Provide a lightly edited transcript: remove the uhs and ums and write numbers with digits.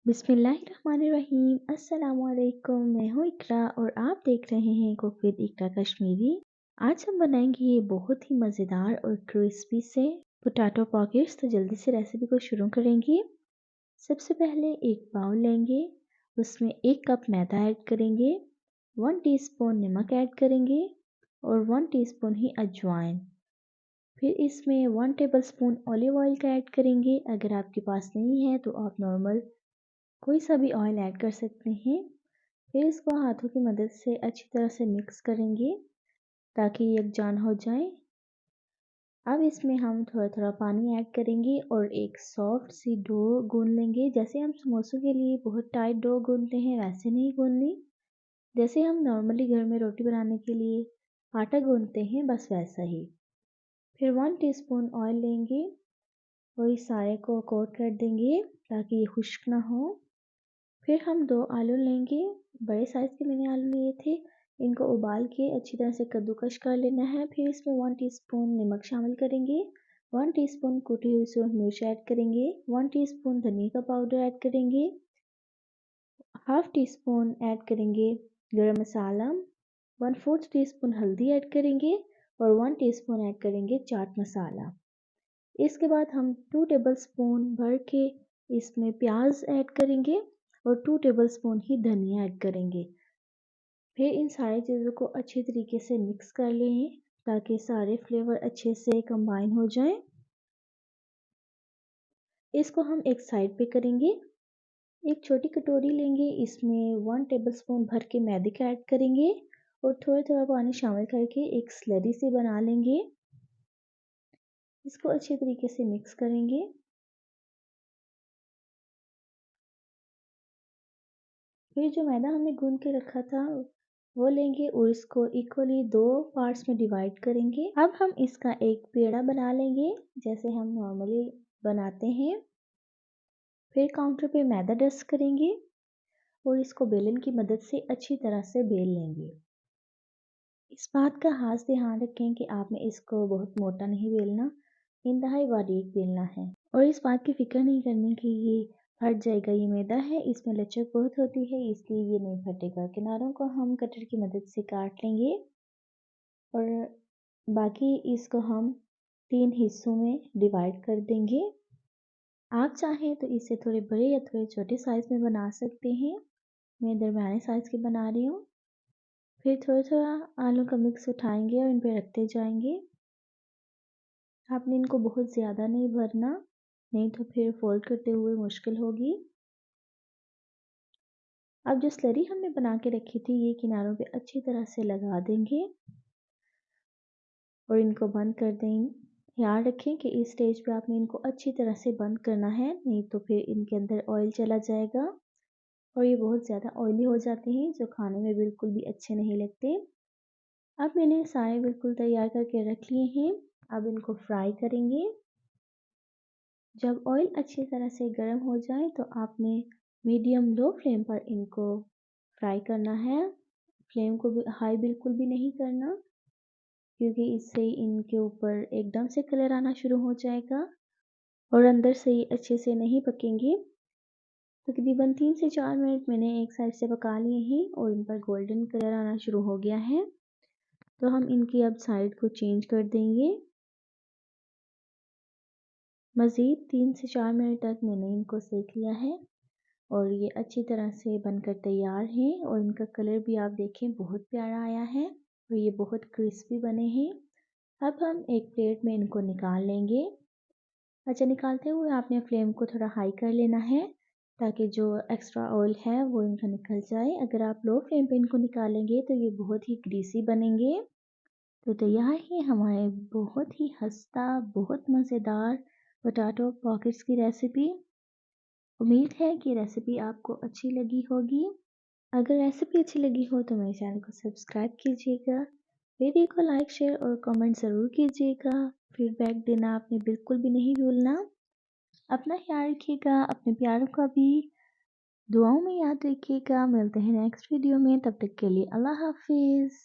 बिस्मिल्लाहिर्रहमानिर्रहीम। अस्सलामुअलैकुम। मैं हूँ इकरा और आप देख रहे हैं कुक विद इकरा कश्मीरी। आज हम बनाएंगे ये बहुत ही मज़ेदार और क्रिस्पी से पोटैटो पॉकेट्स। तो जल्दी से रेसिपी को शुरू करेंगे। सबसे पहले एक बाउल लेंगे, उसमें 1 कप मैदा ऐड करेंगे, 1 टीस्पून नमक ऐड करेंगे और 1 टीस्पून ही अजवाइन। फिर इसमें 1 टेबलस्पून ऑलिव ऑयल का ऐड करेंगे। अगर आपके पास नहीं है तो आप नॉर्मल कोई सा भी ऑयल ऐड कर सकते हैं। फिर इसको हाथों की मदद से अच्छी तरह से मिक्स करेंगे ताकि यकजान हो जाए। अब इसमें हम थोड़ा थोड़ा पानी ऐड करेंगे और एक सॉफ्ट सी डो गूंद लेंगे। जैसे हम समोसों के लिए बहुत टाइट डो गूंदते हैं वैसे नहीं गूंदनी, जैसे हम नॉर्मली घर में रोटी बनाने के लिए आटा गूंदते हैं बस वैसा ही। फिर 1 टीस्पून ऑयल लेंगे और इस सारे को कोट कर देंगे ताकि ये खुश्क ना हो। फिर हम 2 आलू लेंगे, बड़े साइज़ के मैंने आलू लिए थे। इनको उबाल के अच्छी तरह से कद्दूकश कर लेना है। फिर इसमें 1 टीस्पून नमक शामिल करेंगे, 1 टीस्पून कुटी हुई सूरज मिर्च ऐड करेंगे, 1 टीस्पून धनिया का पाउडर ऐड करेंगे, हाफ टी स्पून ऐड करेंगे गरम मसाला, 1/4 टीस्पून हल्दी ऐड करेंगे और 1 टीस्पून ऐड करेंगे चाट मसाला। इसके बाद हम 2 टेबलस्पून भर के इसमें प्याज ऐड करेंगे और 2 टेबलस्पून ही धनिया ऐड करेंगे। फिर इन सारी चीज़ों को अच्छे तरीके से मिक्स कर लें ताकि सारे फ्लेवर अच्छे से कंबाइन हो जाएं। इसको हम एक साइड पे करेंगे। एक छोटी कटोरी लेंगे, इसमें 1 टेबलस्पून भर के मैदे का ऐड करेंगे और थोड़ा थोड़ा पानी शामिल करके एक स्लरी सी बना लेंगे। इसको अच्छे तरीके से मिक्स करेंगे। फिर जो मैदा हमने गूंद के रखा था वो लेंगे और इसको इक्वली 2 पार्ट्स में डिवाइड करेंगे। अब हम इसका एक पेड़ा बना लेंगे जैसे हम नॉर्मली बनाते हैं। फिर काउंटर पे मैदा डस्ट करेंगे और इसको बेलन की मदद से अच्छी तरह से बेल लेंगे। इस बात का खास ध्यान रखें कि आपने इसको बहुत मोटा नहीं बेलना, इंतहाई बारीक बेलना है। और इस बात की फिक्र नहीं करनी कि ये फट जाएगा, ये मैदा है इसमें लचक बहुत होती है इसलिए ये नहीं फटेगा। किनारों को हम कटर की मदद से काट लेंगे और बाकी इसको हम 3 हिस्सों में डिवाइड कर देंगे। आप चाहें तो इसे थोड़े बड़े या थोड़े छोटे साइज़ में बना सकते हैं। मैं दरमियाने साइज़ की बना रही हूँ। फिर थोड़ा थोड़ा आलू का मिक्स उठाएंगे और इन पर रखते जाएंगे। आपने इनको बहुत ज़्यादा नहीं भरना, नहीं तो फिर फोल्ड करते हुए मुश्किल होगी। अब जो स्लरी हमने बना के रखी थी ये किनारों पे अच्छी तरह से लगा देंगे और इनको बंद कर दें। ध्यान रखें कि इस स्टेज पे आपने इनको अच्छी तरह से बंद करना है, नहीं तो फिर इनके अंदर ऑयल चला जाएगा और ये बहुत ज़्यादा ऑयली हो जाते हैं जो खाने में बिल्कुल भी अच्छे नहीं लगते। अब मैंने सारे बिल्कुल तैयार करके रख लिए हैं। अब इनको फ्राई करेंगे। जब ऑयल अच्छी तरह से गर्म हो जाए तो आपने मीडियम लो फ्लेम पर इनको फ्राई करना है। फ्लेम को भी हाई बिल्कुल भी नहीं करना क्योंकि इससे इनके ऊपर एकदम से कलर आना शुरू हो जाएगा और अंदर से ये अच्छे से नहीं पकेंगे। तकरीबन 3 से 4 मिनट मैंने एक साइड से पका लिए हैं और इन पर गोल्डन कलर आना शुरू हो गया है। तो हम इनकी अब साइड को चेंज कर देंगे। मज़ीद 3 से 4 मिनट तक मैंने इनको सेक लिया है और ये अच्छी तरह से बनकर तैयार हैं और इनका कलर भी आप देखें बहुत प्यारा आया है और ये बहुत क्रिस्पी बने हैं। अब हम एक प्लेट में इनको निकाल लेंगे। अच्छा, निकालते हुए आपने फ्लेम को थोड़ा हाई कर लेना है ताकि जो एक्स्ट्रा ऑयल है वो इनका निकल जाए। अगर आप लो फ्लेम पे इनको निकालेंगे तो ये बहुत ही ग्रीसी बनेंगे। तो तैयार है हमारे बहुत ही खस्ता बहुत मज़ेदार पोटैटो पॉकेट्स की रेसिपी। उम्मीद है कि रेसिपी आपको अच्छी लगी होगी। अगर रेसिपी अच्छी लगी हो तो मेरे चैनल को सब्सक्राइब कीजिएगा, वीडियो को लाइक शेयर और कमेंट ज़रूर कीजिएगा। फीडबैक देना आपने बिल्कुल भी नहीं भूलना। अपना ख्याल रखिएगा, अपने प्यारों का भी दुआओं में याद रखिएगा। मिलते हैं नेक्स्ट वीडियो में, तब तक के लिए अल्लाह हाफिज़।